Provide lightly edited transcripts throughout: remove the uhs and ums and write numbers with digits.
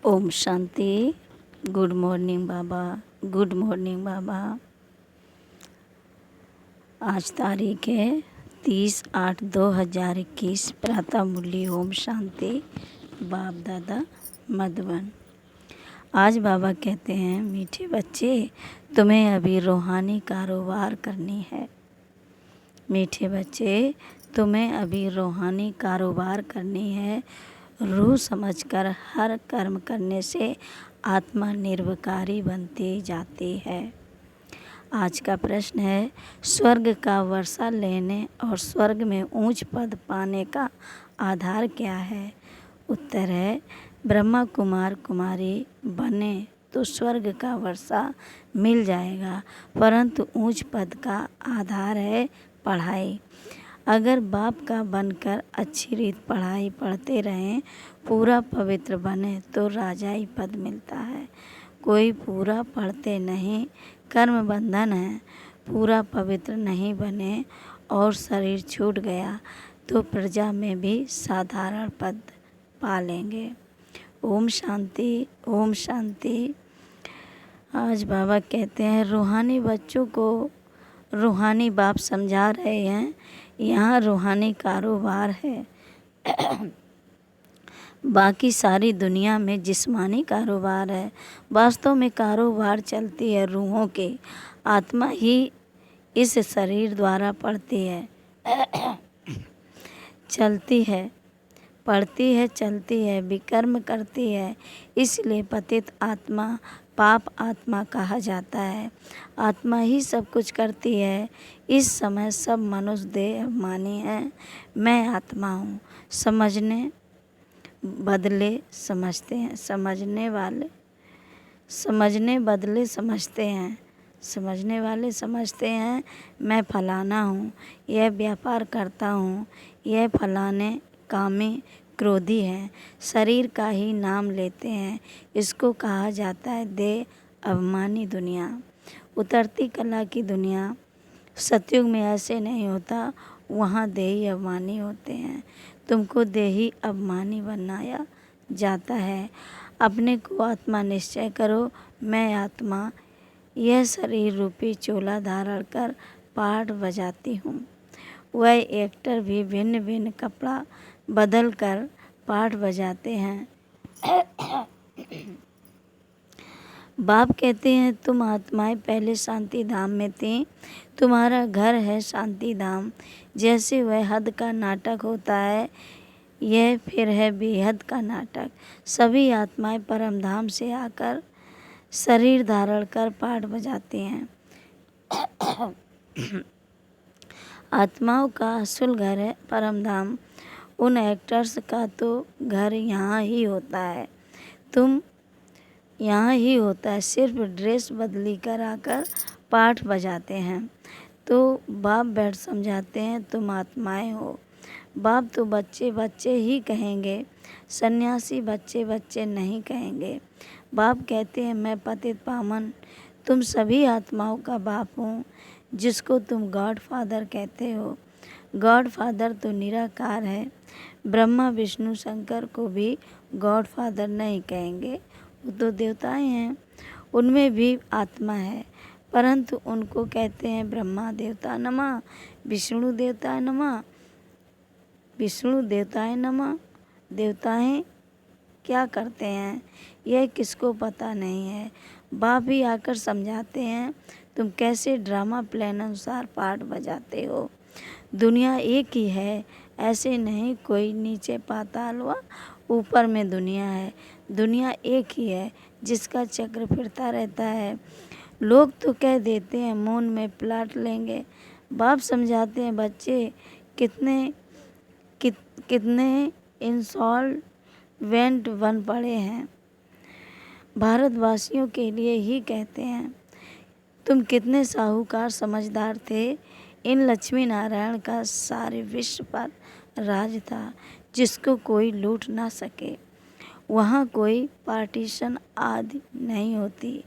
Om Shanti. Good morning बाबा। Good morning बाबा। आज तारीख है 30/8/2021। प्रातः मुरली। ओम शांति। बाप दादा मधुबन। आज बाबा कहते हैं, मीठे बच्चे, तुम्हें अभी रूहानी कारोबार करनी है। मीठे बच्चे, तुम्हें अभी रूहानी कारोबार करनी है। रूह समझकर हर कर्म करने से आत्मा निर्विकारी बनती जाती है। आज का प्रश्न है, स्वर्ग का वर्षा लेने और स्वर्ग में ऊंच पद पाने का आधार क्या है? उत्तर है, ब्रह्मा कुमार कुमारी बने तो स्वर्ग का वर्षा मिल जाएगा, परंतु ऊंच पद का आधार है पढ़ाई। अगर बाप का बनकर अच्छी रीत पढ़ाई पढ़ते रहें, पूरा पवित्र बने तो राजाई पद मिलता है। कोई पूरा पढ़ते नहीं, कर्म बंधन है, पूरा पवित्र नहीं बने और शरीर छूट गया तो प्रजा में भी साधारण पद पा लेंगे। ओम शांति। ओम शांति। आज बाबा कहते हैं, रूहानी बच्चों को रूहानी बाप समझा रहे हैं, यहाँ रूहानी कारोबार है। बाकी सारी दुनिया में जिस्मानी कारोबार है। वास्तव में कारोबार चलती है रूहों के। आत्मा ही इस शरीर द्वारा पढ़ती है, चलती है, पढ़ती है, चलती है, विकर्म करती है। इसलिए पतित आत्मा पाप आत्मा कहा जाता है। आत्मा ही सब कुछ करती है। इस समय सब मनुष्य देह अभिमानी हैं। मैं आत्मा हूँ। समझने बदले समझते हैं, समझने बदले समझते हैं, समझने वाले समझते हैं मैं फलाना हूँ, यह व्यापार करता हूँ, यह फलाने कामी क्रोधी है। शरीर का ही नाम लेते हैं। इसको कहा जाता है देह अभिमानी दुनिया, उतरती कला की दुनिया। सतयुग में ऐसे नहीं होता, वहाँ देही अभिमानी होते हैं। तुमको देही अभिमानी बनाया जाता है। अपने को आत्मा निश्चय करो, मैं आत्मा यह शरीर रूपी चोला धारण कर पाठ बजाती हूँ। वह एक्टर भी भिन्न भिन्न कपड़ा बदल कर पाठ बजाते हैं। बाप कहते हैं, तुम आत्माएं पहले शांति धाम में थीं, तुम्हारा घर है शांति धाम। जैसे वह हद का नाटक होता है, यह फिर है बेहद का नाटक। सभी आत्माएं परम धाम से आकर शरीर धारण कर पाठ बजाती हैं। आत्माओं का असल घर है परम धाम। उन एक्टर्स का तो घर यहाँ ही होता है, तुम यहाँ ही होता है। सिर्फ ड्रेस बदली कर आकर पाठ बजाते हैं। तो बाप बैठ समझाते हैं, तुम आत्माएं हो। बाप तो बच्चे बच्चे ही कहेंगे, सन्यासी बच्चे बच्चे नहीं कहेंगे। बाप कहते हैं, मैं पतित पावन तुम सभी आत्माओं का बाप हूँ, जिसको तुम गॉड फादर कहते हो। गॉड फादर तो निराकार है। ब्रह्मा विष्णु शंकर को भी गॉड फादर नहीं कहेंगे, वो तो देवताएं हैं, उनमें भी आत्मा है, परंतु उनको कहते हैं ब्रह्मा देवता नमः, विष्णु देवता नमः, विष्णु देवताएं नमः। देवताएं क्या करते हैं यह किसको पता नहीं है। बाप भी आकर समझाते हैं, तुम कैसे ड्रामा प्लान अनुसार पाठ बजाते हो। दुनिया एक ही है, ऐसे नहीं कोई नीचे पाताल व ऊपर में दुनिया है। दुनिया एक ही है, जिसका चक्र फिरता रहता है। लोग तो कह देते हैं मून में प्लाट लेंगे। बाप समझाते हैं, बच्चे कितने इंसॉल्वेंट बन पड़े हैं। भारतवासियों के लिए ही कहते हैं, तुम कितने साहूकार समझदार थे। इन लक्ष्मी नारायण का सारे विश्व पर राज था, जिसको कोई लूट ना सके। वहाँ कोई पार्टीशन आदि नहीं होती।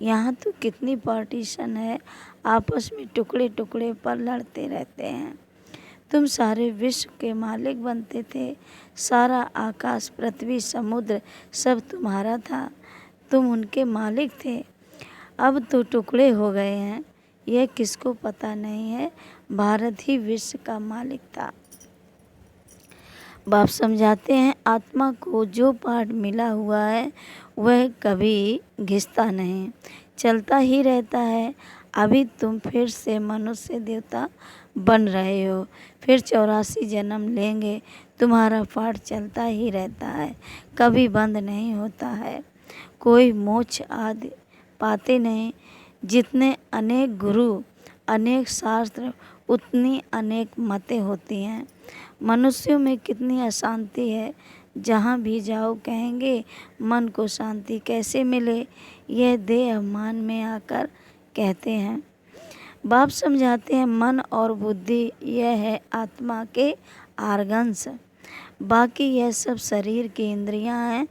यहाँ तो कितनी पार्टीशन है, आपस में टुकड़े टुकड़े पर लड़ते रहते हैं। तुम सारे विश्व के मालिक बनते थे। सारा आकाश, पृथ्वी, समुद्र सब तुम्हारा था, तुम उनके मालिक थे। अब तो टुकड़े हो गए हैं, यह किसको पता नहीं है। भारत ही विश्व का मालिक था। बाप समझाते हैं, आत्मा को जो पाठ मिला हुआ है वह कभी घिसता नहीं, चलता ही रहता है। अभी तुम फिर से मनुष्य देवता बन रहे हो, फिर 84 जन्म लेंगे। तुम्हारा पाठ चलता ही रहता है, कभी बंद नहीं होता है। कोई मोक्ष आदि पाते नहीं। जितने अनेक गुरु, अनेक शास्त्र, उतनी अनेक मतें होती हैं। मनुष्यों में कितनी अशांति है, जहाँ भी जाओ कहेंगे मन को शांति कैसे मिले। यह देह अभिमान में आकर कहते हैं। बाप समझाते हैं, मन और बुद्धि यह है आत्मा के आर्गन्स, बाकी यह सब शरीर की इंद्रियां हैं।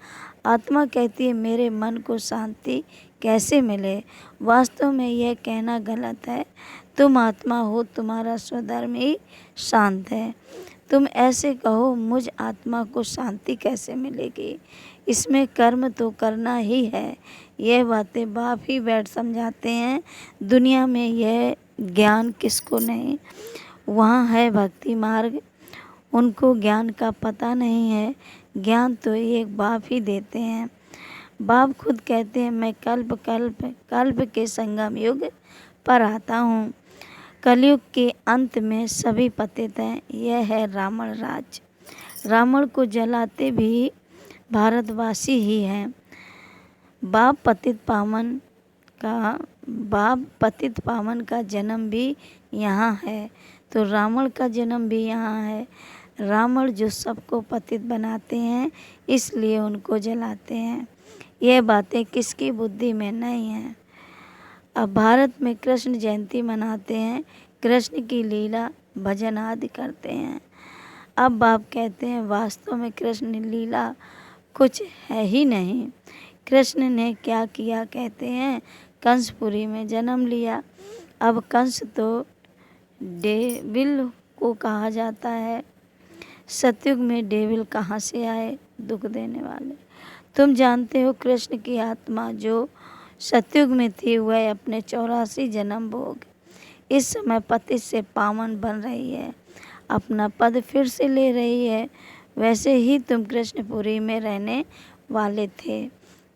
आत्मा कहती है मेरे मन को शांति कैसे मिले। वास्तव में यह कहना गलत है। तुम आत्मा हो, तुम्हारा स्वधर्म ही शांत है। तुम ऐसे कहो मुझ आत्मा को शांति कैसे मिलेगी, इसमें कर्म तो करना ही है। यह बातें बाप ही बैठ समझाते हैं। दुनिया में यह ज्ञान किसको नहीं। वहाँ है भक्ति मार्ग, उनको ज्ञान का पता नहीं है। ज्ञान तो एक बाप ही देते हैं। बाप खुद कहते हैं, मैं कल्प के संगम युग पर आता हूँ। कलयुग के अंत में सभी पतित हैं। यह है रावण राज। रावण को जलाते भी भारतवासी ही हैं। बाप पतित पावन का जन्म भी यहाँ है, तो रावण का जन्म भी यहाँ है। रावण जो सबको पतित बनाते हैं, इसलिए उनको जलाते हैं। यह बातें किसकी बुद्धि में नहीं है। अब भारत में कृष्ण जयंती मनाते हैं, कृष्ण की लीला भजन आदि करते हैं। अब बाप कहते हैं वास्तव में कृष्ण लीला कुछ है ही नहीं। कृष्ण ने क्या किया कहते हैं, कंसपुरी में जन्म लिया। अब कंस तो डेविल को कहा जाता है। सतयुग में डेविल कहाँ से आए, दुख देने वाले। तुम जानते हो कृष्ण की आत्मा जो सतयुग में थी वह अपने 84 जन्म भोग इस समय पति से पावन बन रही है, अपना पद फिर से ले रही है। वैसे ही तुम कृष्णपुरी में रहने वाले थे,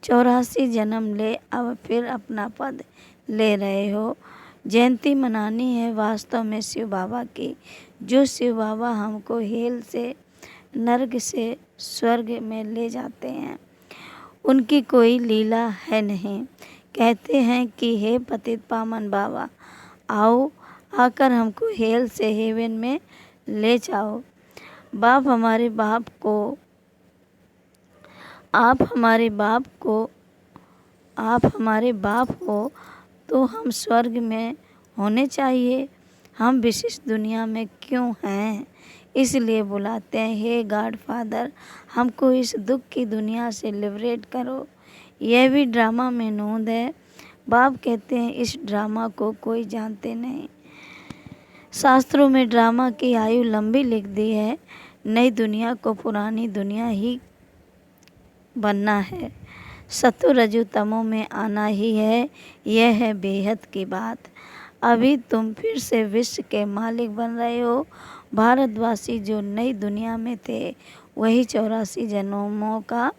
84 जन्म ले अब फिर अपना पद ले रहे हो। जयंती मनानी है वास्तव में शिव बाबा की। जो शिव बाबा हमको हेल से, नर्क से स्वर्ग में ले जाते हैं, उनकी कोई लीला है नहीं। कहते हैं कि हे पतित पावन बाबा, आओ, आकर हमको हेल से हेवन में ले जाओ। आप हमारे बाप हो तो हम स्वर्ग में होने चाहिए। हम विशिष्ट दुनिया में क्यों हैं, इसलिए बुलाते हैं। हे गॉड फादर, हमको इस दुख की दुनिया से लिबरेट करो। यह भी ड्रामा में नोंद है। बाप कहते हैं इस ड्रामा को कोई जानते नहीं। शास्त्रों में ड्रामा की आयु लंबी लिख दी है। नई दुनिया को पुरानी दुनिया ही बनना है, सतो रजो तमो में आना ही है। यह है बेहद की बात। अभी तुम फिर से विश्व के मालिक बन रहे हो। भारतवासी जो नई दुनिया में थे वही 84 जन्मों का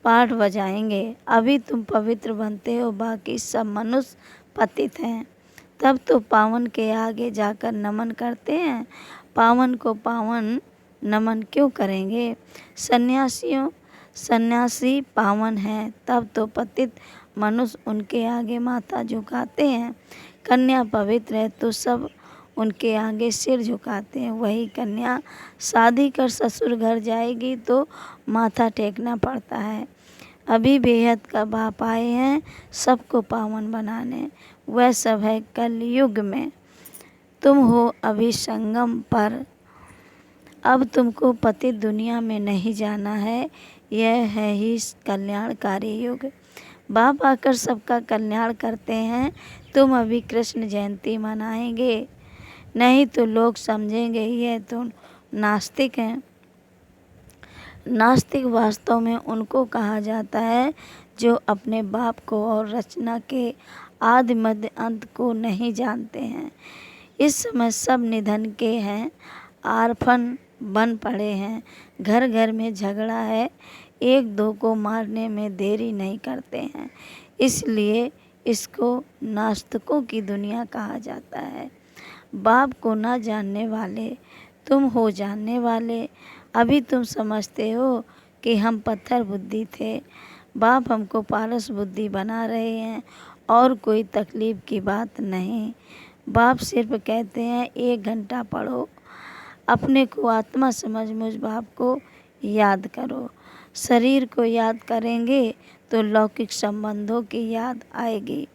पाठ बजाएंगे। अभी तुम पवित्र बनते हो, बाकी सब मनुष्य पतित हैं। तब तो पावन के आगे जाकर नमन करते हैं। पावन को पावन नमन क्यों करेंगे। सन्यासी पावन हैं, तब तो पतित मनुष्य उनके आगे माथा झुकाते हैं। कन्या पवित्र है तो सब उनके आगे सिर झुकाते हैं। वही कन्या शादी कर ससुर घर जाएगी तो माथा टेकना पड़ता है। अभी बेहद का बाप आए हैं सबको पावन बनाने। वह सब है कलयुग में, तुम हो अभी संगम पर। अब तुमको पतित दुनिया में नहीं जाना है। यह है ही कल्याणकारी युग। बाप आकर सबका कल्याण करते हैं। तुम अभी कृष्ण जयंती मनाएंगे, नहीं तो लोग समझेंगे ये तो नास्तिक हैं। नास्तिक वास्तव में उनको कहा जाता है जो अपने बाप को और रचना के आदि मध्य अंत को नहीं जानते हैं। इस समय सब निधन के हैं, आरफन बन पड़े हैं, घर घर में झगड़ा है, एक दो को मारने में देरी नहीं करते हैं। इसलिए इसको नास्तिकों की दुनिया कहा जाता है। बाप को ना जानने वाले तुम हो जानने वाले। अभी तुम समझते हो कि हम पत्थर बुद्धि थे, बाप हमको पारस बुद्धि बना रहे हैं और कोई तकलीफ़ की बात नहीं। बाप सिर्फ कहते हैं 1 घंटा पढ़ो, अपने को आत्मा समझ मुझ बाप को याद करो। शरीर को याद करेंगे तो लौकिक संबंधों की याद आएगी,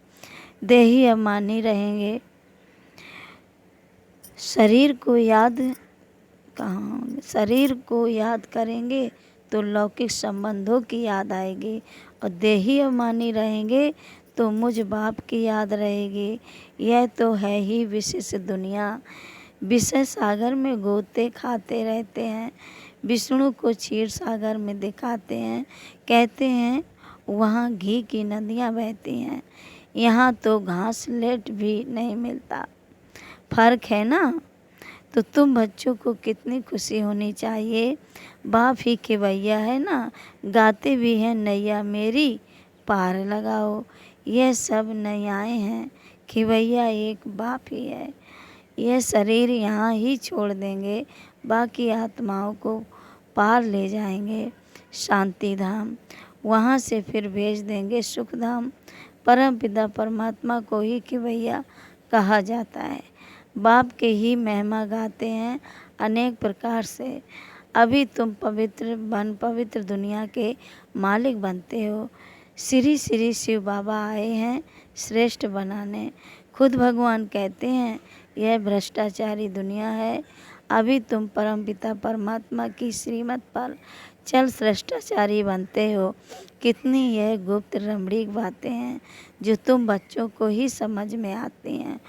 देही अभिमानी रहेंगे। शरीर को याद करेंगे तो लौकिक संबंधों की याद आएगी, और देही अभिमानी रहेंगे तो मुझ बाप की याद रहेगी। यह तो है ही विशेष दुनिया। विषय सागर में गोते खाते रहते हैं, विष्णु को क्षीर सागर में दिखाते हैं, कहते हैं वहाँ घी की नदियाँ बहती हैं, यहाँ तो घास लेट भी नहीं मिलता। फर्क है ना। तो तुम बच्चों को कितनी खुशी होनी चाहिए। बाप ही खिवैया है ना, गाते भी हैं नैया मेरी पार लगाओ। यह सब नैयाएँ हैं, खिवैया एक बाप ही है। यह शरीर यहाँ ही छोड़ देंगे, बाकी आत्माओं को पार ले जाएंगे शांति धाम, वहाँ से फिर भेज देंगे सुख धाम। परम पिता परमात्मा को ही खिवैया कहा जाता है। बाप के ही महिमा गाते हैं अनेक प्रकार से। अभी तुम पवित्र दुनिया के मालिक बनते हो। श्री श्री शिव बाबा आए हैं श्रेष्ठ बनाने। खुद भगवान कहते हैं यह भ्रष्टाचारी दुनिया है। अभी तुम परमपिता परमात्मा की श्रीमत पर चल भ्रष्टाचारी बनते हो। कितनी यह गुप्त रमणीक बातें हैं जो तुम बच्चों को ही समझ में आती हैं,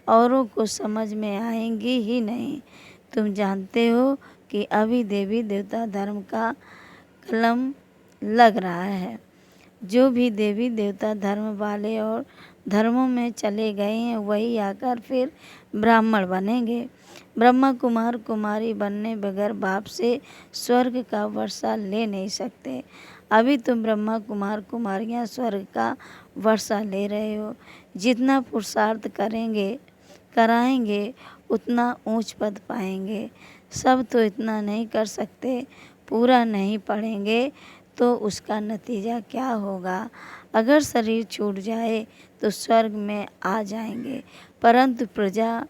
औरों को समझ में आएंगी ही नहीं। तुम जानते हो कि अभी देवी देवता धर्म का कलम लग रहा है। जो भी देवी देवता धर्म वाले और धर्मों में चले गए हैं वही आकर फिर ब्राह्मण बनेंगे। ब्रह्मा कुमार कुमारी बनने बगैर बाप से स्वर्ग का वर्षा ले नहीं सकते। अभी तुम ब्रह्मा कुमार कुमारियाँ स्वर्ग का वर्षा ले रहे हो। जितना पुरुषार्थ कराएंगे उतना ऊंच पद पाएंगे। सब तो इतना नहीं कर सकते, पूरा नहीं पढ़ेंगे तो उसका नतीजा क्या होगा। अगर शरीर छूट जाए तो स्वर्ग में आ जाएंगे, परंतु प्रजा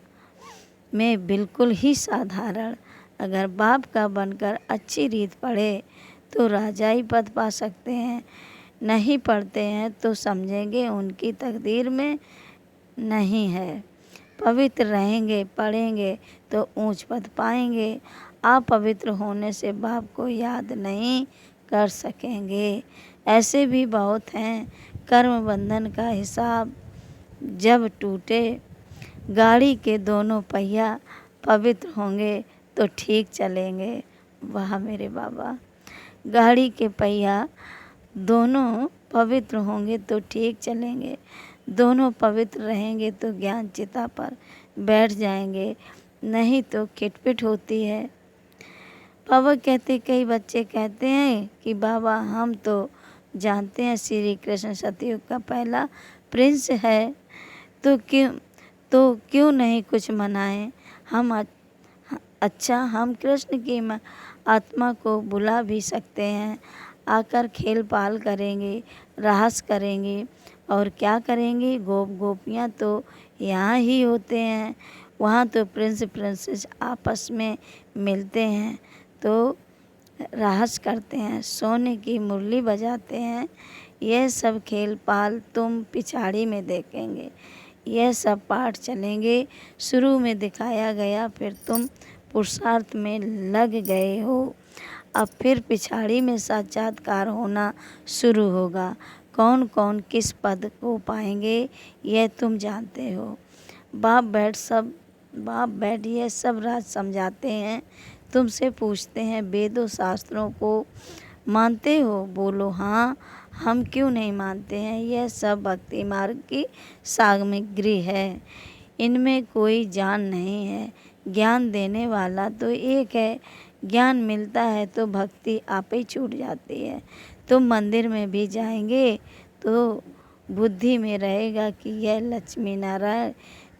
में बिल्कुल ही साधारण। अगर बाप का बनकर अच्छी रीत पढ़े तो राजाई पद पा सकते हैं, नहीं पढ़ते हैं तो समझेंगे उनकी तकदीर में नहीं है। पवित्र रहेंगे, पढ़ेंगे तो ऊंच पद पाएंगे। अपवित्र होने से बाप को याद नहीं कर सकेंगे। ऐसे भी बहुत हैं। कर्म बंधन का हिसाब जब टूटे, गाड़ी के दोनों पहिया पवित्र होंगे तो ठीक चलेंगे। वाह मेरे बाबा, गाड़ी के पहिया दोनों पवित्र होंगे तो ठीक चलेंगे। दोनों पवित्र रहेंगे तो ज्ञान चिता पर बैठ जाएंगे, नहीं तो खिटपिट होती है। बाबा कहते, कई बच्चे कहते हैं कि बाबा हम तो जानते हैं श्री कृष्ण सतयुग का पहला प्रिंस है, तो क्यों नहीं कुछ मनाएं हम। अच्छा, हम कृष्ण की आत्मा को बुला भी सकते हैं, आकर खेल पाल करेंगे, रास करेंगे और क्या करेंगी। गोपियाँ तो यहाँ ही होते हैं, वहाँ तो प्रिंस प्रिंसेस आपस में मिलते हैं तो रास करते हैं, सोने की मुरली बजाते हैं। यह सब खेल पाल तुम पिछाड़ी में देखेंगे। यह सब पाठ चलेंगे। शुरू में दिखाया गया, फिर तुम पुरुषार्थ में लग गए हो। अब फिर पिछाड़ी में साक्षात्कार होना शुरू होगा। कौन कौन किस पद को पाएंगे यह तुम जानते हो। बाप बैठ सब बाप बैठिए, सब राज समझाते हैं, तुमसे पूछते हैं वेदों शास्त्रों को मानते हो? बोलो हाँ, हम क्यों नहीं मानते हैं। यह सब भक्ति मार्ग की सामग्री है, इनमें कोई जान नहीं है। ज्ञान देने वाला तो एक है, ज्ञान मिलता है तो भक्ति आप ही छूट जाती है। तुम मंदिर में भी जाएंगे तो बुद्धि में रहेगा कि यह लक्ष्मी नारायण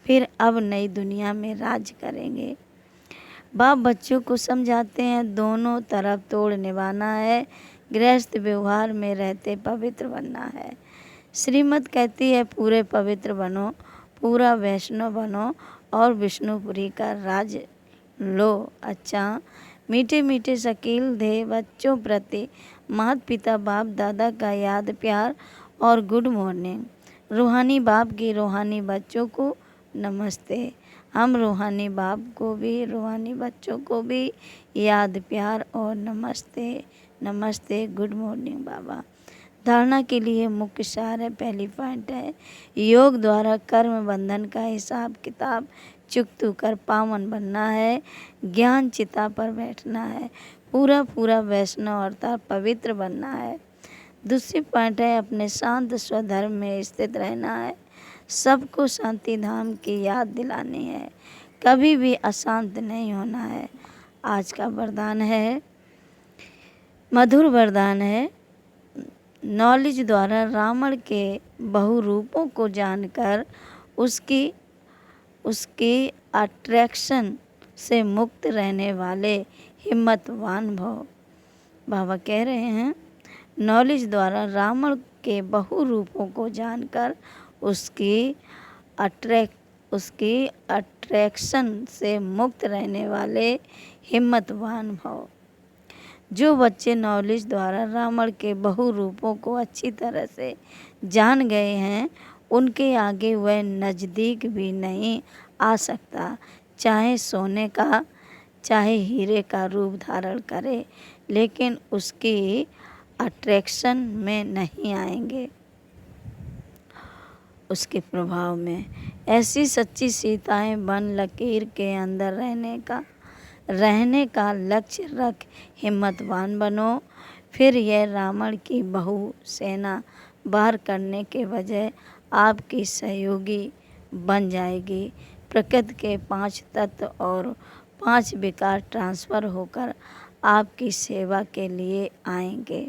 फिर अब नई दुनिया में राज करेंगे। बाप बच्चों को समझाते हैं दोनों तरफ तोड़ निभाना है, गृहस्थ व्यवहार में रहते पवित्र बनना है। श्रीमत कहती है पूरे पवित्र बनो, पूरा वैष्णव बनो और विष्णुपुरी का राज लो। अच्छा, मीठे मीठे शकील दे बच्चों प्रति माता पिता बाप दादा का याद प्यार और गुड मॉर्निंग। रूहानी बाप की रूहानी बच्चों को नमस्ते। हम रूहानी बाप को भी रूहानी बच्चों को भी याद प्यार और नमस्ते नमस्ते, गुड मॉर्निंग बाबा। धारणा के लिए मुख्य सार है, पहली पॉइंट है योग द्वारा कर्म बंधन का हिसाब किताब चुकतू कर पावन बनना है, ज्ञान चिता पर बैठना है, पूरा पूरा वैष्णव अर्थात पवित्र बनना है। दूसरी पॉइंट है अपने शांत स्वधर्म में स्थित रहना है, सबको शांति धाम की याद दिलानी है, कभी भी अशांत नहीं होना है। आज का वरदान है, मधुर वरदान है, नॉलेज द्वारा रावण के बहुरूपों को जानकर उसकी अट्रैक्शन से मुक्त रहने वाले हिम्मतवान भव। बाबा कह रहे हैं नॉलेज द्वारा रावण के बहुरूपों को जानकर उसकी अट्रैक्शन से मुक्त रहने वाले हिम्मतवान भव। जो बच्चे नॉलेज द्वारा रावण के बहुरूपों को अच्छी तरह से जान गए हैं, उनके आगे वह नज़दीक भी नहीं आ सकता, चाहे सोने का चाहे हीरे का रूप धारण करे, लेकिन उसकी अट्रैक्शन में नहीं आएंगे, उसके प्रभाव में। ऐसी सच्ची सीताएं बन लकीर के अंदर रहने का लक्ष्य रख हिम्मतवान बनो, फिर यह रावण की बहु सेना बाहर करने के बजाय आपकी सहयोगी बन जाएगी। प्रकृति के 5 तत्व और 5 विकार ट्रांसफ़र होकर आपकी सेवा के लिए आएंगे।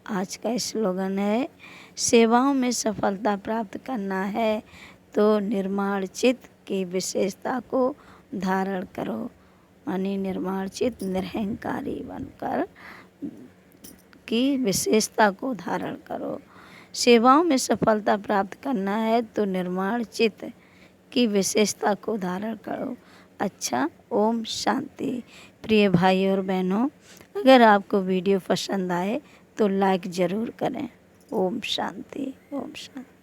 आज का स्लोगन है, सेवाओं में सफलता प्राप्त करना है तो निर्माण चित्त की विशेषता को धारण करो, यानी निर्माण चित्त निरहंकारी बनकर की विशेषता को धारण करो। सेवाओं में सफलता प्राप्त करना है तो निर्माण चित्त की विशेषता को धारण करो। अच्छा, ओम शांति। प्रिय भाई और बहनों, अगर आपको वीडियो पसंद आए तो लाइक ज़रूर करें। ओम शांति, ओम शांति।